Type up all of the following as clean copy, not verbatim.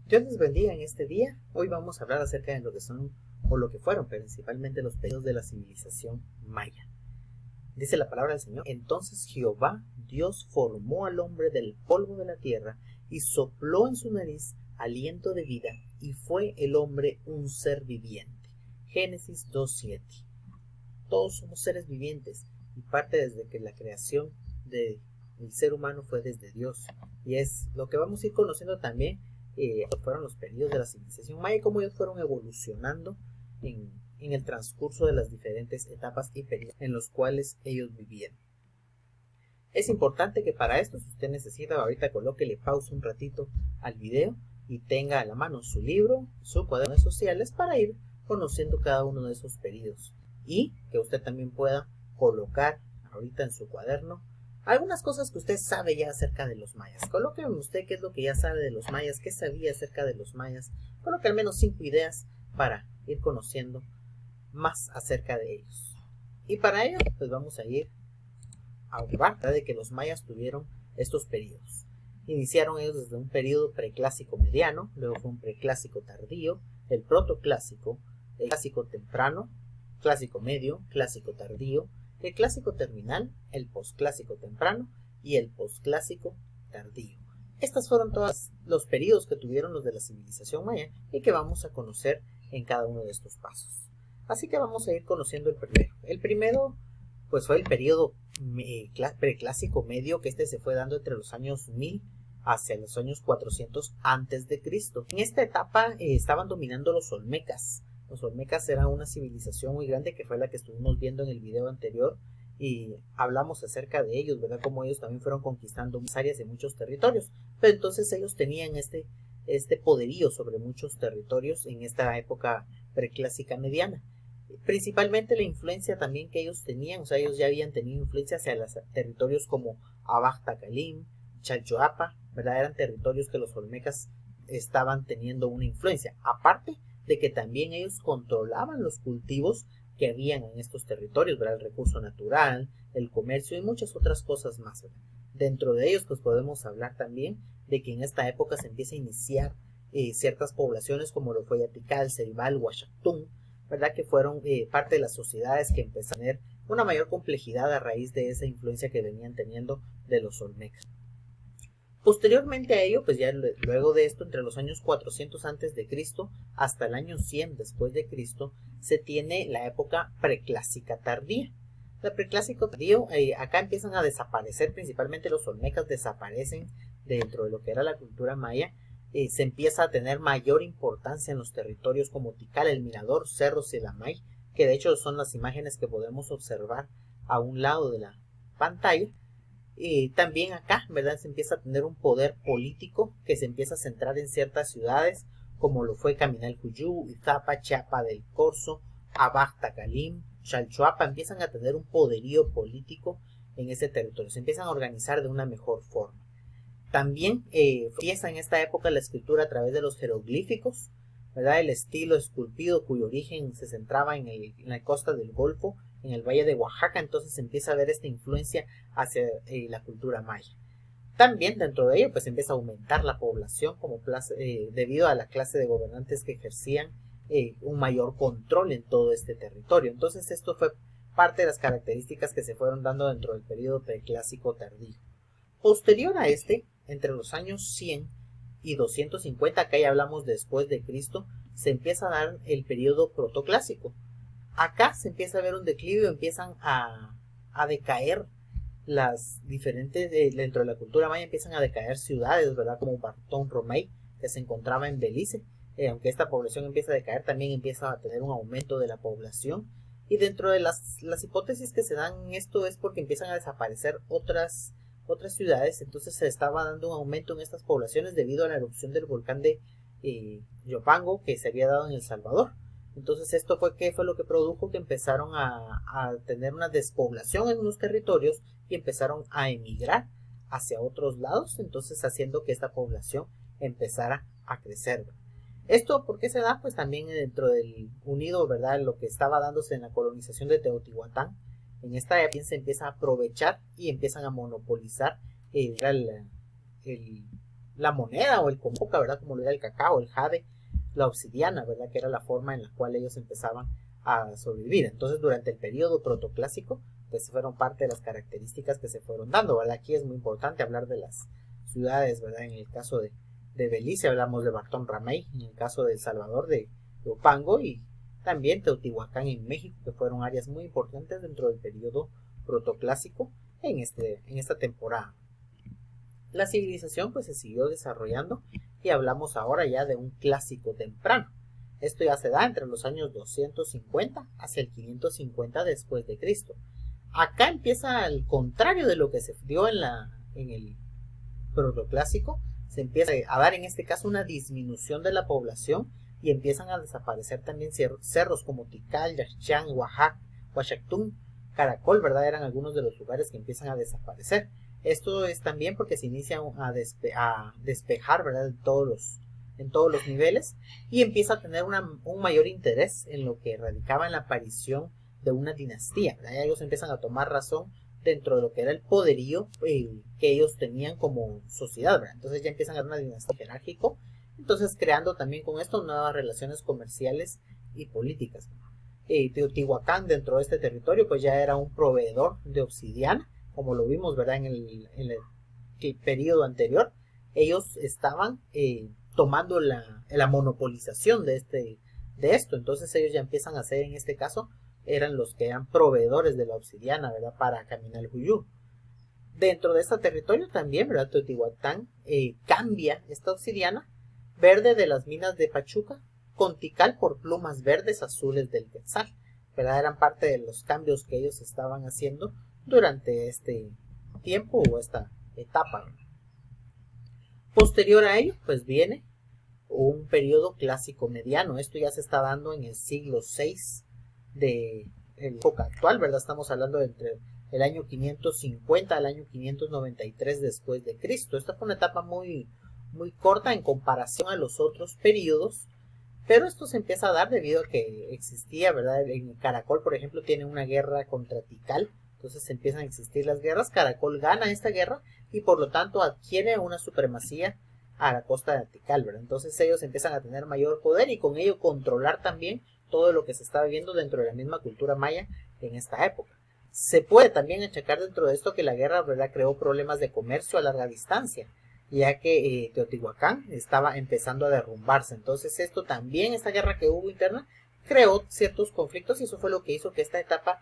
Dios les bendiga en este día. Hoy vamos a hablar acerca de lo que son o lo que fueron principalmente los periodos de la civilización maya. Dice la palabra del Señor: entonces Jehová Dios formó al hombre del polvo de la tierra y sopló en su nariz aliento de vida, y fue el hombre un ser viviente. Génesis 2:7. Todos somos seres vivientes y parte desde que la creación del ser humano fue desde Dios, y es lo que vamos a ir conociendo también. Fueron los periodos de la civilización maya y cómo ellos fueron evolucionando en el transcurso de las diferentes etapas y periodos en los cuales ellos vivían. Es importante que para esto, si usted necesita, ahorita colóquele pausa un ratito al video y tenga a la mano su libro, su cuaderno sociales para ir conociendo cada uno de esos periodos, y que usted también pueda colocar ahorita en su cuaderno algunas cosas que usted sabe ya acerca de los mayas. Coloque usted qué es lo que ya sabe de los mayas, qué sabía acerca de los mayas. Coloque al menos 5 ideas para ir conociendo más acerca de ellos. Y para ello, pues vamos a ir a observar de que los mayas tuvieron estos periodos. Iniciaron ellos desde un periodo preclásico mediano, luego fue un preclásico tardío, el protoclásico, el clásico temprano, clásico medio, clásico tardío, el clásico terminal, el posclásico temprano y el posclásico tardío. Estos fueron todos los periodos que tuvieron los de la civilización maya y que vamos a conocer en cada uno de estos pasos. Así que vamos a ir conociendo el primero. El primero pues fue el periodo preclásico medio, que se fue dando entre los años 1000 hacia los años 400 antes de Cristo. En esta etapa estaban dominando los olmecas. Los olmecas eran una civilización muy grande que fue la que estuvimos viendo en el video anterior y hablamos acerca de ellos, ¿verdad? Como ellos también fueron conquistando muchas áreas de muchos territorios, pero entonces ellos tenían este poderío sobre muchos territorios en esta época preclásica mediana. Principalmente la influencia también que ellos tenían, o sea, ellos ya habían tenido influencia hacia los territorios como Abaxtacalim, Chalchoapa, ¿verdad? Eran territorios que los olmecas estaban teniendo una influencia, aparte de que también ellos controlaban los cultivos que habían en estos territorios, ¿verdad? El recurso natural, el comercio y muchas otras cosas más, ¿verdad? Dentro de ellos pues podemos hablar también de que en esta época se empieza a iniciar ciertas poblaciones como lo fue Yatikal, Ceibal, Huachactún, ¿verdad? Que fueron parte de las sociedades que empezaron a tener una mayor complejidad a raíz de esa influencia que venían teniendo de los olmecas. Posteriormente a ello, pues ya luego de esto, entre los años 400 antes de Cristo hasta el año 100 después de Cristo, se tiene la época preclásica tardía. La preclásico tardío, acá empiezan a desaparecer, principalmente los olmecas desaparecen dentro de lo que era la cultura maya. Se empieza a tener mayor importancia en los territorios como Tikal, El Mirador, Cerros y Lamay, que de hecho son las imágenes que podemos observar a un lado de la pantalla. Y también acá, ¿verdad? Se empieza a tener un poder político que se empieza a centrar en ciertas ciudades, como lo fue Caminalcuyú, Izapa, Chiapa del Corzo, Abaxtacalim, Chalchuapa. Empiezan a tener un poderío político en ese territorio, se empiezan a organizar de una mejor forma. También empieza en esta época la escritura a través de los jeroglíficos, ¿verdad? El estilo esculpido cuyo origen se centraba en la costa del Golfo, en el valle de Oaxaca. Entonces se empieza a ver esta influencia hacia la cultura maya. También dentro de ello pues empieza a aumentar la población como debido a la clase de gobernantes que ejercían un mayor control en todo este territorio. Entonces esto fue parte de las características que se fueron dando dentro del periodo preclásico tardío. Posterior a entre los años 100 y 250, acá ya hablamos después de Cristo, se empieza a dar el periodo protoclásico. Acá se empieza a ver un declive, empiezan a decaer las diferentes, dentro de la cultura maya empiezan a decaer ciudades, ¿verdad? Como Bartón Romay, que se encontraba en Belice. Aunque esta población empieza a decaer, también empieza a tener un aumento de la población. Y dentro de las hipótesis que se dan en esto es porque empiezan a desaparecer otras ciudades. Entonces se estaba dando un aumento en estas poblaciones debido a la erupción del volcán de Yopango que se había dado en El Salvador. Entonces esto fue lo que produjo que empezaron a tener una despoblación en unos territorios y empezaron a emigrar hacia otros lados, entonces haciendo que esta población empezara a crecer. Esto, ¿por qué se da? Pues también dentro del unido, ¿verdad? Lo que estaba dándose en la colonización de Teotihuacán. En esta época se empieza a aprovechar y empiezan a monopolizar el la moneda o el comoca, ¿verdad? Como lo era el cacao, el jade, la obsidiana, ¿verdad? Que era la forma en la cual ellos empezaban a sobrevivir. Entonces, durante el periodo protoclásico, pues fueron parte de las características que se fueron dando, ¿verdad? Aquí es muy importante hablar de las ciudades, ¿verdad? En el caso de Belice hablamos de Bartón Ramey, en el caso de El Salvador de Opango y también Teotihuacán en México, que fueron áreas muy importantes dentro del periodo protoclásico en esta temporada. La civilización pues se siguió desarrollando y hablamos ahora ya de un clásico temprano. Esto ya se da entre los años 250 hacia el 550 después de Cristo. Acá empieza al contrario de lo que se dio en el protoclásico, se empieza a dar en este caso una disminución de la población y empiezan a desaparecer también cerros como Tikal, Yaxchán, Huachactún, Caracol, ¿verdad? Eran algunos de los lugares que empiezan a desaparecer. Esto es también porque se inicia a despejar, ¿verdad? En todos los niveles y empieza a tener un mayor interés en lo que radicaba en la aparición de una dinastía, ¿verdad? Ellos empiezan a tomar razón dentro de lo que era el poderío que ellos tenían como sociedad, ¿verdad? Entonces ya empiezan a dar una dinastía jerárquico, entonces creando también con esto nuevas relaciones comerciales y políticas. Teotihuacán dentro de este territorio pues ya era un proveedor de obsidiana, como lo vimos, ¿verdad? En el periodo anterior, ellos estaban tomando la monopolización de esto, entonces ellos ya empiezan a ser en este caso eran los que eran proveedores de la obsidiana, ¿verdad? Para Caminalhuyú. Dentro de este territorio también, ¿verdad? Teotihuacán cambia esta obsidiana verde de las minas de Pachuca con Tikal por plumas verdes azules del Quetzal, ¿verdad? Eran parte de los cambios que ellos estaban haciendo durante este tiempo o esta etapa. Posterior a ello, pues viene un periodo clásico mediano. Esto ya se está dando en el siglo VI de la época actual, ¿verdad? Estamos hablando de entre el año 550 al año 593 después de Cristo. Esta fue una etapa muy corta en comparación a los otros periodos, pero esto se empieza a dar debido a que existía, ¿verdad? En Caracol, por ejemplo, tiene una guerra contra Tikal, entonces empiezan a existir las guerras. Caracol gana esta guerra y por lo tanto adquiere una supremacía a la costa de Tikal, ¿verdad? Entonces ellos empiezan a tener mayor poder y con ello controlar también todo lo que se estaba viendo dentro de la misma cultura maya en esta época. Se puede también achacar dentro de esto que la guerra, ¿verdad?, creó problemas de comercio a larga distancia, ya que Teotihuacán estaba empezando a derrumbarse. Entonces esto también, esta guerra que hubo interna, creó ciertos conflictos y eso fue lo que hizo que esta etapa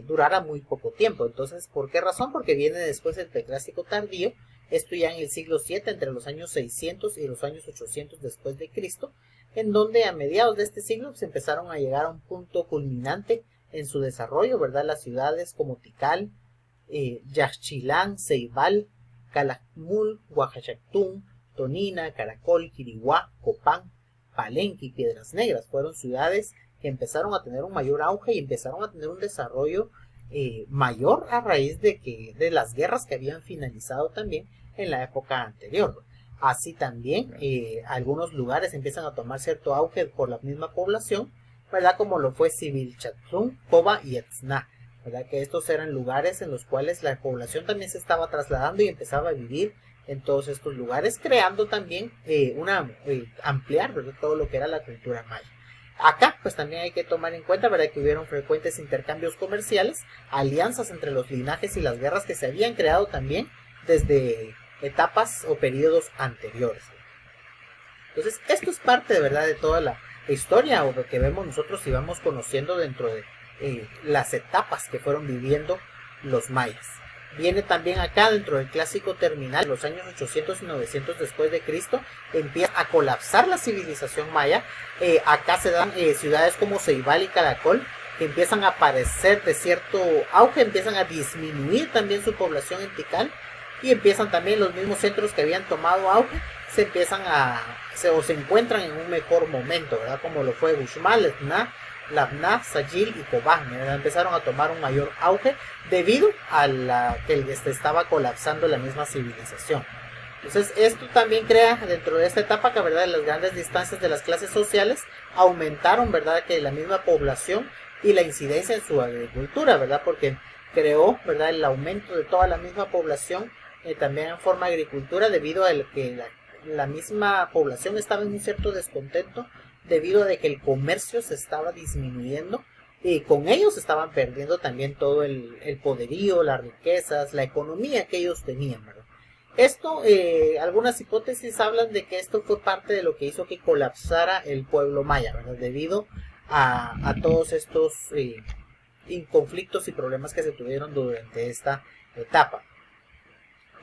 durara muy poco tiempo. Entonces, ¿por qué razón? Porque viene después el Preclásico tardío, esto ya en el siglo VII, entre los años 600 y los años 800 después de Cristo, en donde a mediados de este siglo se empezaron a llegar a un punto culminante en su desarrollo, ¿verdad? Las ciudades como Tikal, Yaxchilán, Ceibal, Calakmul, Huajachactún, Tonina, Caracol, Quiriguá, Copán, Palenque y Piedras Negras fueron ciudades que empezaron a tener un mayor auge y empezaron a tener un desarrollo mayor a raíz de las guerras que habían finalizado también en la época anterior. Así también algunos lugares empiezan a tomar cierto auge por la misma población, ¿verdad? Como lo fue Civilchatlún, Coba y Etzna, ¿verdad? Que estos eran lugares en los cuales la población también se estaba trasladando y empezaba a vivir en todos estos lugares, creando también ampliar, ¿verdad?, todo lo que era la cultura maya. Acá pues también hay que tomar en cuenta, ¿verdad?, que hubieron frecuentes intercambios comerciales, alianzas entre los linajes y las guerras que se habían creado también desde etapas o periodos anteriores. Entonces esto es parte de verdad de toda la historia o lo que vemos nosotros y vamos conociendo dentro de las etapas que fueron viviendo los mayas. Viene también acá dentro del clásico terminal, los años 800 y 900 después de Cristo, empieza a colapsar la civilización maya. Acá se dan ciudades como Ceibal y Caracol, que empiezan a aparecer de cierto auge, empiezan a disminuir también su población en Tikal, y empiezan también los mismos centros que habían tomado auge, se encuentran en un mejor momento, ¿verdad? Como lo fue Uxmal, Etna, Labna, Sayil y Cobán, ¿verdad? Empezaron a tomar un mayor auge debido a que estaba colapsando la misma civilización. Entonces esto también crea dentro de esta etapa que, ¿verdad?, las grandes distancias de las clases sociales aumentaron, ¿verdad?, que la misma población y la incidencia en su agricultura, ¿verdad?, porque creó, ¿verdad?, el aumento de toda la misma población también en forma de agricultura debido a que la misma población estaba en un cierto descontento debido a de que el comercio se estaba disminuyendo y con ellos estaban perdiendo también todo el poderío, las riquezas, la economía que ellos tenían, ¿verdad? Esto, algunas hipótesis hablan de que esto fue parte de lo que hizo que colapsara el pueblo maya, ¿verdad? Debido a todos estos conflictos y problemas que se tuvieron durante esta etapa.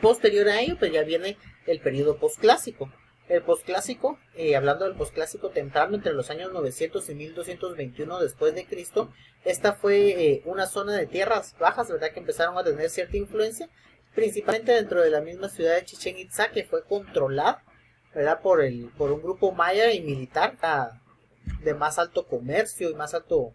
Posterior a ello, pues ya viene el periodo posclásico. El posclásico, hablando del posclásico temprano, entre los años 900 y 1221 después de Cristo, esta fue una zona de tierras bajas, ¿verdad? Que empezaron a tener cierta influencia, principalmente dentro de la misma ciudad de Chichén Itzá, que fue controlada, ¿verdad? Por un grupo maya y militar de más alto comercio y más alto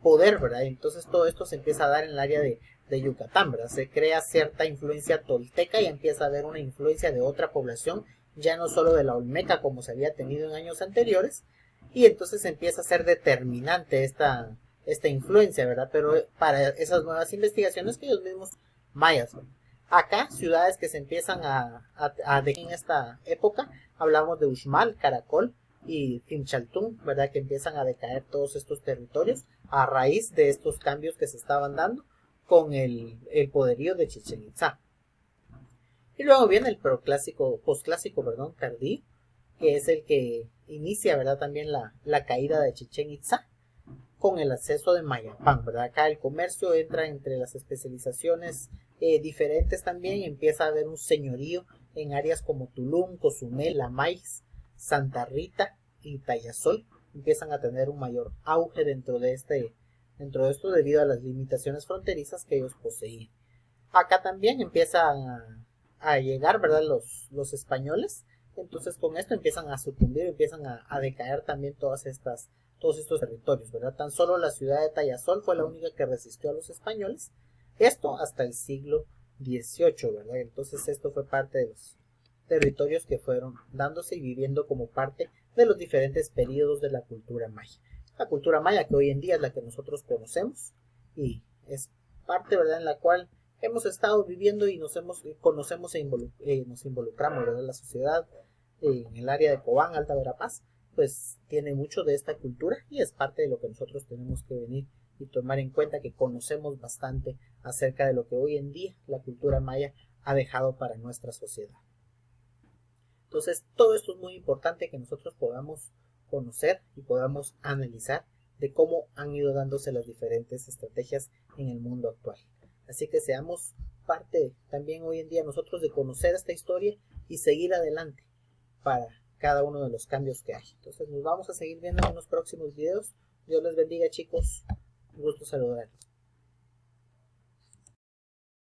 poder, ¿verdad? Entonces todo esto se empieza a dar en el área de Yucatán, ¿verdad? Se crea cierta influencia tolteca y empieza a haber una influencia de otra población, ya no solo de la olmeca como se había tenido en años anteriores, y entonces empieza a ser determinante esta influencia, ¿verdad? Pero para esas nuevas investigaciones que ellos mismos mayas, ¿verdad? Acá, ciudades que se empiezan a dejar en esta época, hablamos de Uxmal, Caracol y Timchaltún, ¿verdad? Que empiezan a decaer todos estos territorios a raíz de estos cambios que se estaban dando con el poderío de Chichén Itzá. Y luego viene el posclásico, tardío, que es el que inicia, ¿verdad? También la caída de Chichén Itzá con el acceso de Mayapán, ¿verdad? Acá el comercio entra entre las especializaciones diferentes también, empieza a haber un señorío en áreas como Tulum, Cozumel, La Maiz, Santa Rita y Tayasol, empiezan a tener un mayor auge dentro de esto debido a las limitaciones fronterizas que ellos poseían. Acá también empiezan a llegar, ¿verdad? Los españoles, entonces con esto empiezan a sucumbir, empiezan a decaer también todos estos territorios, ¿verdad? Tan solo la ciudad de Tayasol fue la única que resistió a los españoles, esto hasta el siglo XVIII, ¿verdad? Entonces esto fue parte de los territorios que fueron dándose y viviendo como parte de los diferentes periodos de la cultura maya. La cultura maya que hoy en día es la que nosotros conocemos y es parte, ¿verdad?, en la cual hemos estado viviendo y nos conocemos nos involucramos, ¿verdad? La sociedad en el área de Cobán, Alta Verapaz, pues tiene mucho de esta cultura y es parte de lo que nosotros tenemos que venir y tomar en cuenta, que conocemos bastante acerca de lo que hoy en día la cultura maya ha dejado para nuestra sociedad. Entonces, todo esto es muy importante que nosotros podamos conocer y podamos analizar de cómo han ido dándose las diferentes estrategias en el mundo actual. Así que seamos parte también hoy en día nosotros de conocer esta historia y seguir adelante para cada uno de los cambios que hay. Entonces nos vamos a seguir viendo en unos próximos videos. Dios les bendiga, chicos. Un gusto saludarlos.